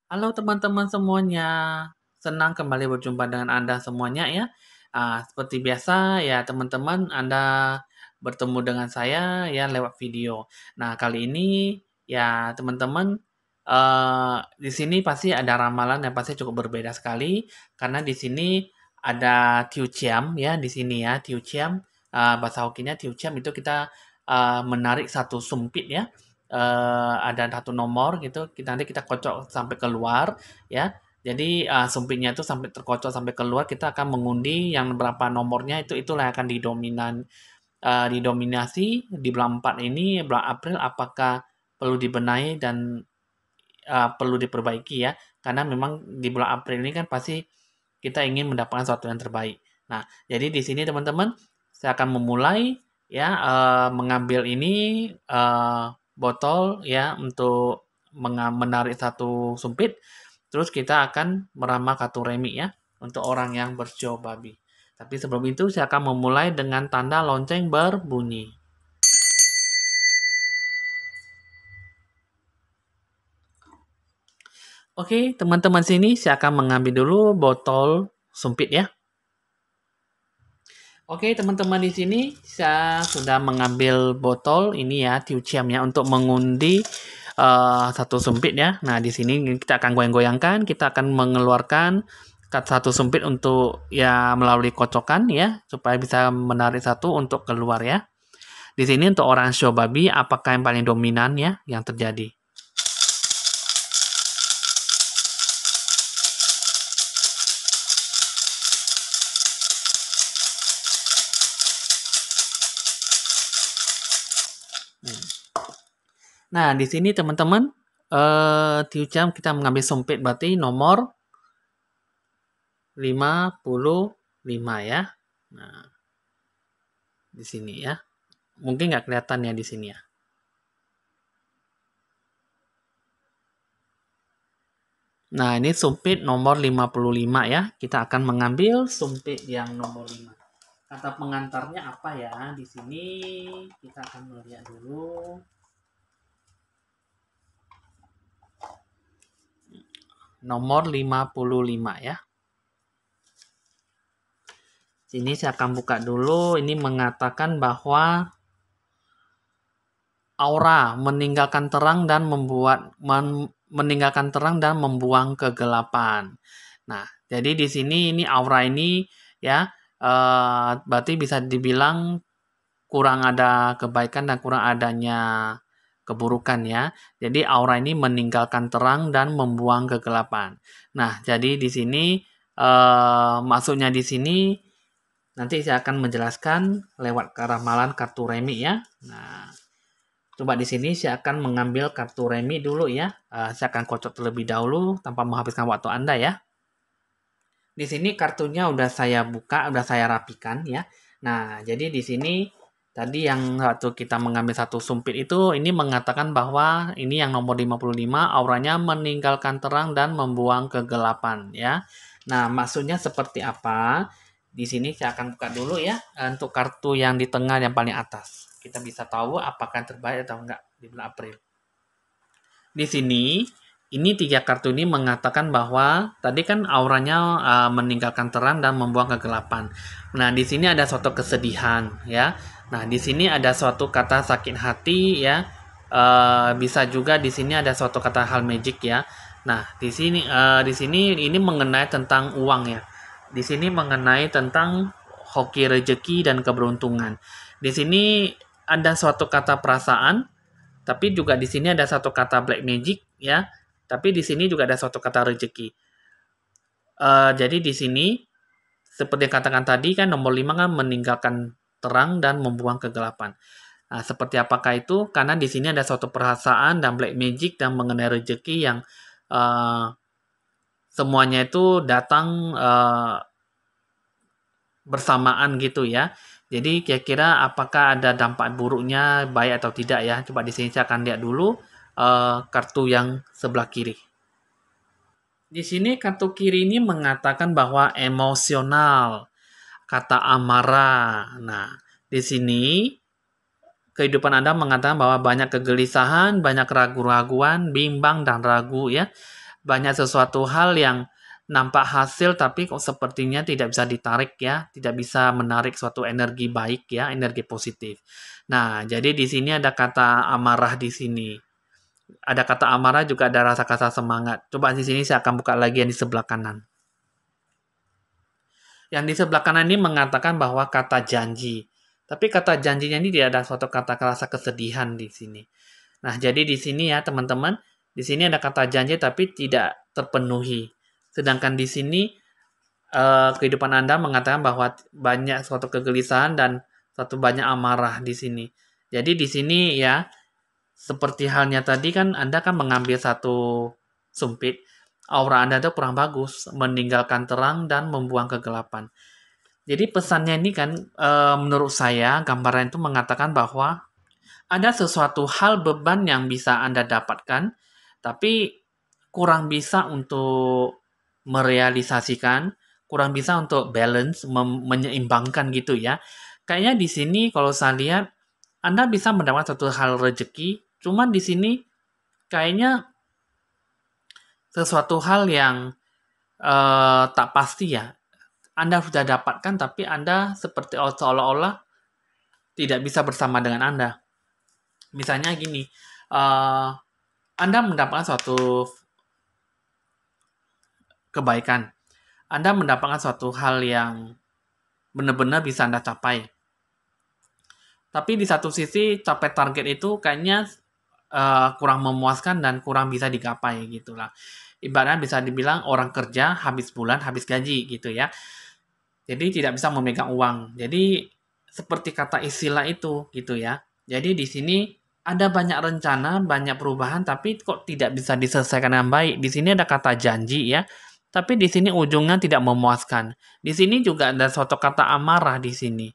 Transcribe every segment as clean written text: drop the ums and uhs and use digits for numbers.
Halo teman-teman semuanya, senang kembali berjumpa dengan Anda semuanya ya. Seperti biasa ya teman-teman, Anda bertemu dengan saya ya lewat video. Nah kali ini ya teman-teman, di sini pasti ada ramalan yang pasti cukup berbeda sekali karena di sini ada Tiu Chiam ya di sini ya Tiu Chiam, bahasa Hokinya Tiu Chiam itu kita menarik satu sumpit ya. Ada satu nomor gitu, nanti kita kocok sampai keluar ya. Jadi, sumpitnya itu sampai terkocok sampai keluar, kita akan mengundi yang berapa nomornya itulah yang akan didominasi di bulan 4 ini, bulan April apakah perlu dibenahi dan, perlu diperbaiki ya. Karena memang di bulan April ini kan pasti kita ingin mendapatkan sesuatu yang terbaik. Nah, jadi di sini teman-teman, saya akan memulai ya, mengambil ini, botol ya untuk menarik satu sumpit, terus kita akan meramal kartu remi ya, untuk orang yang bersio babi. Tapi sebelum itu saya akan memulai dengan tanda lonceng berbunyi. Oke, teman-teman sini saya akan mengambil dulu botol sumpit ya. Oke, teman-teman di sini saya sudah mengambil botol ini ya, Tiuciam ya, untuk mengundi satu sumpit ya. Nah, di sini kita akan goyang-goyangkan, kita akan mengeluarkan satu sumpit untuk ya melalui kocokan ya, supaya bisa menarik satu untuk keluar ya. Di sini untuk orang show babi, apakah yang paling dominan ya yang terjadi? Hmm. Nah, di sini teman-teman, Tiuciam kita mengambil sumpit berarti nomor 55 ya. Nah, di sini ya. Mungkin nggak kelihatan ya di sini ya. Nah, ini sumpit nomor 55 ya. Kita akan mengambil sumpit yang nomor 5. Kata pengantarnya apa ya? Di sini kita akan melihat dulu. Nomor 55 ya. Sini saya akan buka dulu. Ini mengatakan bahwa aura meninggalkan terang dan membuang kegelapan. Nah, jadi di sini ini aura ini ya berarti bisa dibilang kurang ada kebaikan dan kurang adanya keburukan ya. Jadi aura ini meninggalkan terang dan membuang kegelapan. Nah, jadi di sini maksudnya di sini nanti saya akan menjelaskan lewat ramalan kartu remi ya. Nah, coba di sini saya akan mengambil kartu remi dulu ya. Saya akan kocok terlebih dahulu tanpa menghabiskan waktu Anda ya. Di sini kartunya udah saya buka, udah saya rapikan ya. Nah, jadi di sini tadi yang waktu kita mengambil satu sumpit itu ini mengatakan bahwa ini yang nomor 55 auranya meninggalkan terang dan membuang kegelapan ya. Nah, maksudnya seperti apa? Di sini saya akan buka dulu ya untuk kartu yang di tengah yang paling atas. Kita bisa tahu apakah terbaik atau enggak di bulan April. Di sini, ini tiga kartu ini mengatakan bahwa tadi kan auranya meninggalkan terang dan membuang kegelapan. Nah, di sini ada suatu kesedihan ya. Nah, di sini ada suatu kata sakit hati ya. Bisa juga di sini ada suatu kata hal magic ya. Nah, di sini ini mengenai tentang uang ya. Di sini mengenai tentang hoki rezeki dan keberuntungan. Di sini ada suatu kata perasaan, tapi juga di sini ada satu kata black magic ya. Tapi di sini juga ada suatu kata rezeki. Jadi di sini seperti yang katakan tadi kan nomor 5 kan meninggalkan terang dan membuang kegelapan. Nah, seperti apakah itu? Karena di sini ada suatu perasaan dan black magic dan mengenai rezeki yang uh, semuanya itu datang bersamaan gitu ya. Jadi kira-kira apakah ada dampak buruknya baik atau tidak ya? Coba di sini saya akan lihat dulu kartu yang sebelah kiri. Di sini kartu kiri ini mengatakan bahwa emosional, kata amarah. Nah, di sini kehidupan Anda mengatakan bahwa banyak kegelisahan, banyak ragu-raguan, bimbang dan ragu ya. banyak sesuatu hal yang nampak hasil tapi kok sepertinya tidak bisa ditarik ya, tidak bisa menarik suatu energi baik ya, energi positif. Nah, jadi di sini ada kata amarah di sini. Ada kata amarah juga ada rasa kata semangat. Coba di sini saya akan buka lagi yang di sebelah kanan. Yang di sebelah kanan ini mengatakan bahwa kata janji. Tapi kata janjinya ini tidak ada suatu kata rasa kesedihan di sini. Nah, jadi di sini ya teman-teman, di sini ada kata janji tapi tidak terpenuhi. Sedangkan di sini kehidupan Anda mengatakan bahwa banyak suatu kegelisahan dan suatu banyak amarah di sini. Jadi di sini ya, seperti halnya tadi kan Anda kan mengambil satu sumpit, aura Anda itu kurang bagus, meninggalkan terang dan membuang kegelapan. Jadi pesannya ini kan menurut saya gambaran itu mengatakan bahwa ada sesuatu hal beban yang bisa Anda dapatkan, tapi kurang bisa untuk merealisasikan, kurang bisa untuk balance, menyeimbangkan gitu ya. Kayaknya di sini kalau saya lihat, Anda bisa mendapatkan satu hal rezeki, cuman di sini kayaknya sesuatu hal yang tak pasti ya. Anda sudah dapatkan, tapi Anda seperti seolah-olah tidak bisa bersama dengan Anda. Misalnya gini, Anda mendapatkan suatu kebaikan. Anda mendapatkan suatu hal yang benar-benar bisa Anda capai. Tapi di satu sisi capai target itu kayaknya kurang memuaskan dan kurang bisa digapai gitu lah. Ibaratnya bisa dibilang orang kerja habis bulan habis gaji gitu ya. Jadi tidak bisa memegang uang. Jadi seperti kata istilah itu gitu ya. Jadi di sini ada banyak rencana, banyak perubahan, tapi kok tidak bisa diselesaikan dengan baik. Di sini ada kata janji ya, tapi di sini ujungnya tidak memuaskan. Di sini juga ada suatu kata amarah di sini.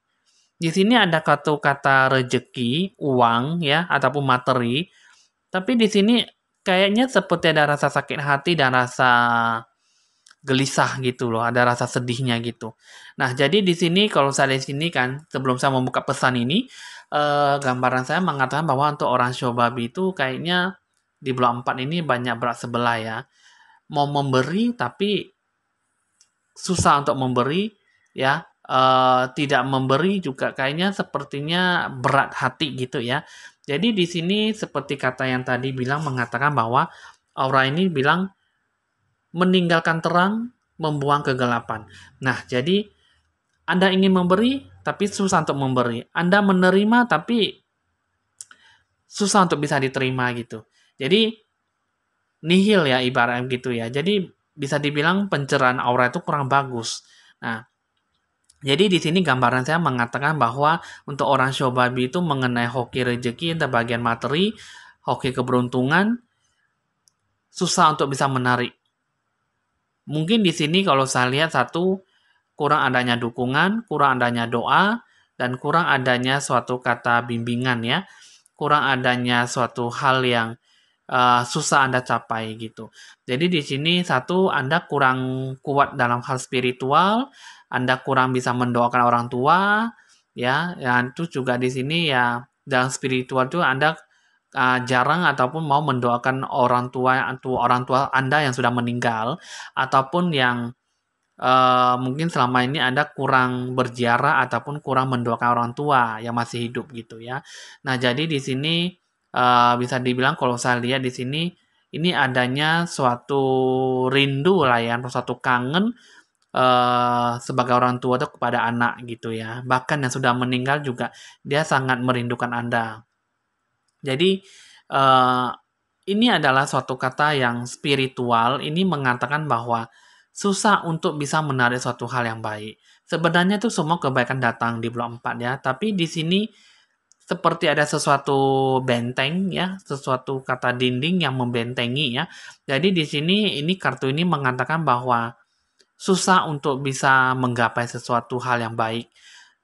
Di sini ada kata rejeki, uang ya, ataupun materi. Tapi di sini kayaknya seperti ada rasa sakit hati dan rasa gelisah gitu loh, ada rasa sedihnya gitu. Nah, jadi di sini kalau saya di sini kan, sebelum saya membuka pesan ini, gambaran saya mengatakan bahwa untuk orang Shobabi itu kayaknya di bulan 4 ini banyak berat sebelah ya. Mau memberi tapi susah untuk memberi ya, tidak memberi juga kayaknya sepertinya berat hati gitu ya. Jadi di sini seperti kata yang tadi bilang mengatakan bahwa aura ini bilang meninggalkan terang, membuang kegelapan. Nah, jadi Anda ingin memberi, tapi susah untuk memberi. Anda menerima, tapi susah untuk bisa diterima gitu. Jadi, nihil ya ibaratnya gitu ya. Jadi, bisa dibilang pencerahan aura itu kurang bagus. Nah, jadi di sini gambaran saya mengatakan bahwa untuk orang Shobabi itu mengenai hoki rezeki, entah bagian materi, hoki keberuntungan, susah untuk bisa menarik. Mungkin di sini kalau saya lihat satu, kurang adanya dukungan, kurang adanya doa, dan kurang adanya suatu kata bimbingan ya. Kurang adanya suatu hal yang susah Anda capai gitu. Jadi di sini satu, Anda kurang kuat dalam hal spiritual, Anda kurang bisa mendoakan orang tua, ya. Dan itu juga di sini ya dalam spiritual itu Anda jarang ataupun mau mendoakan orang tua Anda yang sudah meninggal ataupun yang mungkin selama ini Anda kurang berziarah ataupun kurang mendoakan orang tua yang masih hidup gitu ya. Nah, jadi di sini bisa dibilang kalau saya lihat di sini ini adanya suatu rindu lah ya, suatu kangen sebagai orang tua itu kepada anak gitu ya. Bahkan yang sudah meninggal juga dia sangat merindukan Anda. Jadi ini adalah suatu kata yang spiritual. Ini mengatakan bahwa susah untuk bisa menarik suatu hal yang baik. Sebenarnya itu semua kebaikan datang di bulan 4 ya, tapi di sini seperti ada sesuatu benteng ya, sesuatu kata dinding yang membentengi ya. Jadi di sini ini kartu ini mengatakan bahwa susah untuk bisa menggapai sesuatu hal yang baik.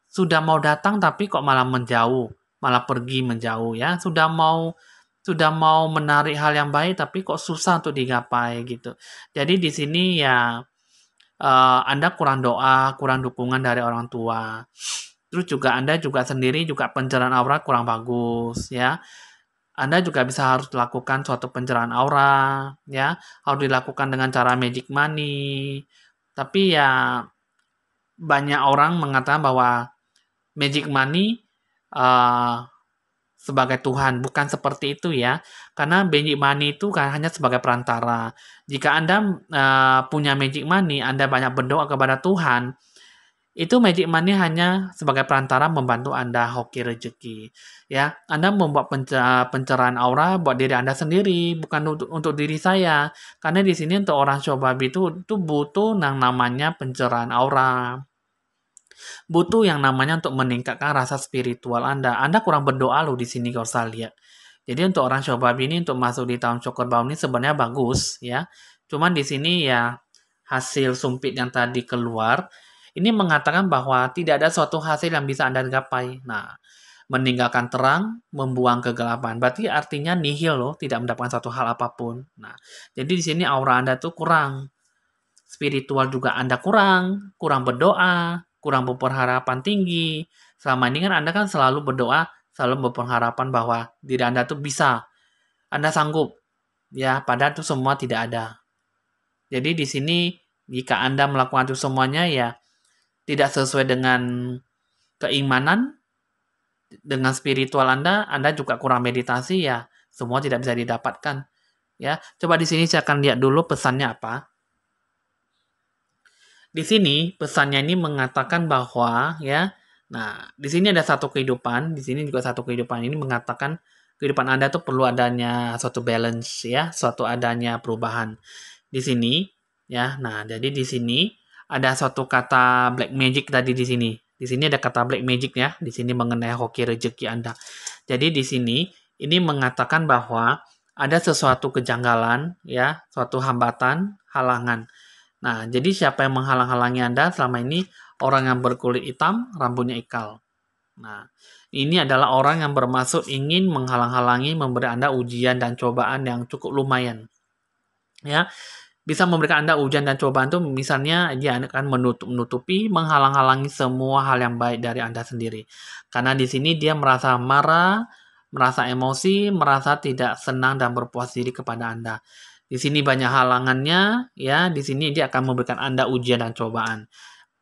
Sudah mau datang tapi kok malah menjauh, malah pergi menjauh ya. Sudah mau menarik hal yang baik tapi kok susah untuk digapai gitu. Jadi di sini ya Anda kurang doa, kurang dukungan dari orang tua. Terus juga Anda juga sendiri juga pencerahan aura kurang bagus ya. Anda juga bisa harus lakukan suatu pencerahan aura, ya, harus dilakukan dengan cara magic money. Tapi ya banyak orang mengatakan bahwa magic money uh, sebagai Tuhan, bukan seperti itu ya. Karena magic money itu kan hanya sebagai perantara. Jika Anda punya magic money, Anda banyak berdoa kepada Tuhan, itu magic money hanya sebagai perantara membantu Anda hoki rezeki. Ya, Anda membuat pencerahan aura buat diri Anda sendiri, bukan untuk diri saya. Karena di sini untuk orang Shobabi itu butuh yang namanya pencerahan aura. Butuh yang namanya untuk meningkatkan rasa spiritual Anda. Anda kurang berdoa loh di sini kalau saya lihat. Jadi untuk orang Shobabi ini untuk masuk di tahun Cokor Baum ini sebenarnya bagus ya. Cuman di sini ya hasil sumpit yang tadi keluar ini mengatakan bahwa tidak ada suatu hasil yang bisa Anda gapai. Nah, meninggalkan terang, membuang kegelapan. Berarti artinya nihil loh, tidak mendapatkan suatu hal apapun. Nah, jadi di sini aura Anda tuh kurang. Spiritual juga Anda kurang, kurang berdoa, kurang berpengharapan tinggi. Selama ini kan Anda kan selalu berdoa, selalu berpengharapan bahwa diri Anda tuh bisa, Anda sanggup. Ya, padahal itu semua tidak ada. Jadi di sini jika Anda melakukan itu semuanya ya tidak sesuai dengan keimanan, dengan spiritual Anda juga kurang meditasi ya, semua tidak bisa didapatkan. Ya, coba di sini saya akan lihat dulu pesannya apa. Di sini pesannya ini mengatakan bahwa ya, nah di sini ada satu kehidupan, di sini juga satu kehidupan ini mengatakan kehidupan Anda tuh perlu adanya suatu balance ya, suatu adanya perubahan. Di sini ya, nah jadi di sini ada suatu kata black magic tadi di sini. Di sini ada kata black magic ya, di sini mengenai hoki rezeki Anda. Jadi di sini ini mengatakan bahwa ada sesuatu kejanggalan ya, suatu hambatan, halangan. Nah, jadi siapa yang menghalang-halangi Anda selama ini? Orang yang berkulit hitam, rambutnya ikal. Nah, ini adalah orang yang bermaksud ingin menghalang-halangi, memberi Anda ujian dan cobaan yang cukup lumayan. Ya, bisa memberikan Anda ujian dan cobaan itu misalnya dia akan menutupi, menghalang-halangi semua hal yang baik dari Anda sendiri. Karena di sini dia merasa marah, merasa emosi, merasa tidak senang dan berpuas diri kepada Anda. Di sini banyak halangannya, ya. Di sini dia akan memberikan Anda ujian dan cobaan.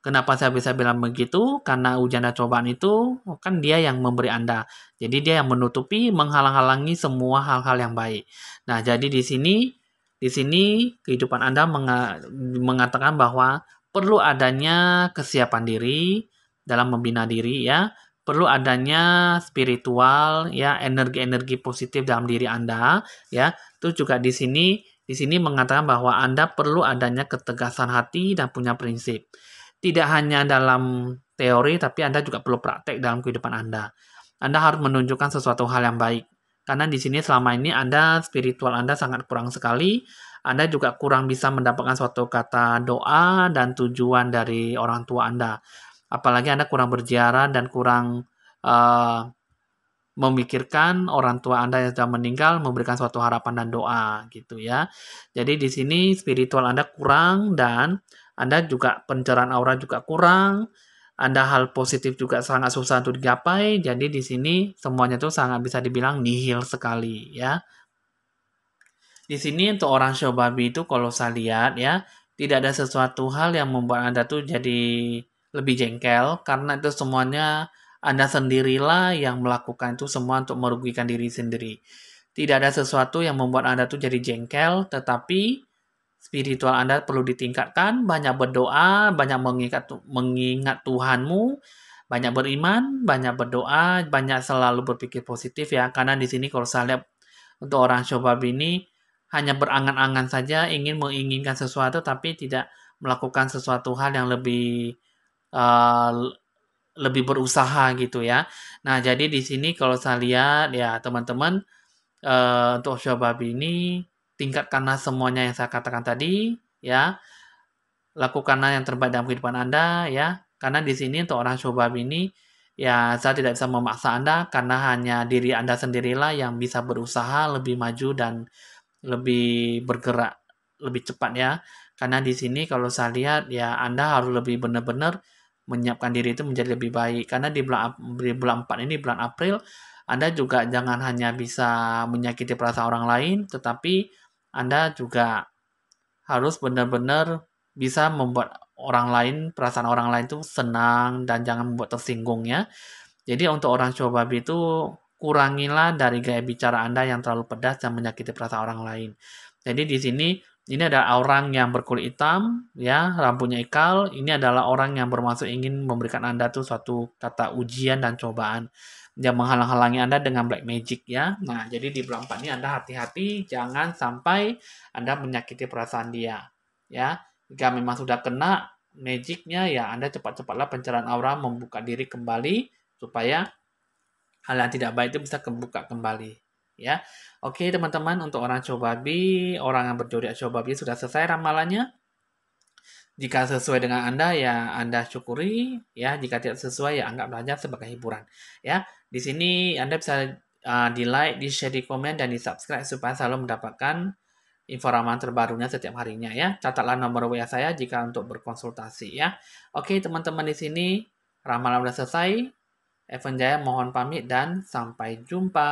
Kenapa saya bisa bilang begitu? Karena ujian dan cobaan itu kan dia yang memberi Anda. Jadi dia yang menutupi, menghalang-halangi semua hal-hal yang baik. Nah, jadi di sini kehidupan Anda mengatakan bahwa perlu adanya kesiapan diri dalam membina diri ya, perlu adanya spiritual ya, energi-energi positif dalam diri Anda ya. Itu juga di sini mengatakan bahwa Anda perlu adanya ketegasan hati dan punya prinsip. Tidak hanya dalam teori tapi Anda juga perlu praktek dalam kehidupan Anda. Anda harus menunjukkan sesuatu hal yang baik. Karena di sini selama ini Anda spiritual Anda sangat kurang sekali. Anda juga kurang bisa mendapatkan suatu kata doa dan tujuan dari orang tua Anda. Apalagi Anda kurang berziarah dan kurang uh, memikirkan orang tua Anda yang sudah meninggal memberikan suatu harapan dan doa gitu ya. Jadi di sini spiritual Anda kurang dan Anda juga pencerahan aura juga kurang. Anda hal positif juga sangat susah untuk digapai. Jadi di sini semuanya itu sangat bisa dibilang nihil sekali ya. Di sini untuk orang Shobabi itu kalau saya lihat ya, tidak ada sesuatu hal yang membuat Anda tuh jadi lebih jengkel karena itu semuanya Anda sendirilah yang melakukan itu semua untuk merugikan diri sendiri. Tidak ada sesuatu yang membuat Anda tuh jadi jengkel, tetapi spiritual Anda perlu ditingkatkan, banyak berdoa, banyak mengingat Tuhanmu, banyak beriman, banyak berdoa, banyak selalu berpikir positif ya. Karena di sini kalau saya lihat untuk orang Shobabi ini hanya berangan-angan saja ingin menginginkan sesuatu tapi tidak melakukan sesuatu hal yang uh, lebih berusaha gitu ya. Nah, jadi di sini kalau saya lihat ya teman-teman untuk Shobabi ini tingkatkanlah semuanya yang saya katakan tadi ya. Lakukanlah yang terbaik dalam kehidupan Anda ya. Karena di sini untuk orang Shobabi ini ya saya tidak bisa memaksa Anda karena hanya diri Anda sendirilah yang bisa berusaha lebih maju dan lebih bergerak lebih cepat ya. Karena di sini kalau saya lihat ya Anda harus lebih benar-benar menyiapkan diri itu menjadi lebih baik. Karena di bulan 4 ini bulan April Anda juga jangan hanya bisa menyakiti perasaan orang lain, tetapi Anda juga harus benar-benar bisa membuat perasaan orang lain itu senang dan jangan membuat tersinggung ya. Jadi untuk orang coba itu kurangilah dari gaya bicara Anda yang terlalu pedas dan menyakiti perasaan orang lain. Jadi di sini ini ada orang yang berkulit hitam, ya, rambutnya ikal. Ini adalah orang yang bermaksud ingin memberikan Anda tuh suatu kata ujian dan cobaan. Dia menghalang-halangi Anda dengan black magic ya. Nah, jadi di bulan 4 ini Anda hati-hati jangan sampai Anda menyakiti perasaan dia. Ya, jika memang sudah kena magicnya ya Anda cepat-cepatlah pencerahan aura membuka diri kembali supaya hal yang tidak baik itu bisa kebuka kembali ya. Oke teman-teman, untuk orang cobabi, orang yang berjodoh cobabi sudah selesai ramalannya. Jika sesuai dengan Anda ya Anda syukuri ya, jika tidak sesuai ya anggap belajar sebagai hiburan ya. Di sini Anda bisa di like, di share, di komen dan di subscribe supaya selalu mendapatkan info ramalan terbarunya setiap harinya ya. Catatlah nomor WA saya jika untuk berkonsultasi ya. Oke teman-teman, di sini ramalan sudah selesai. Evan Jaya mohon pamit dan sampai jumpa.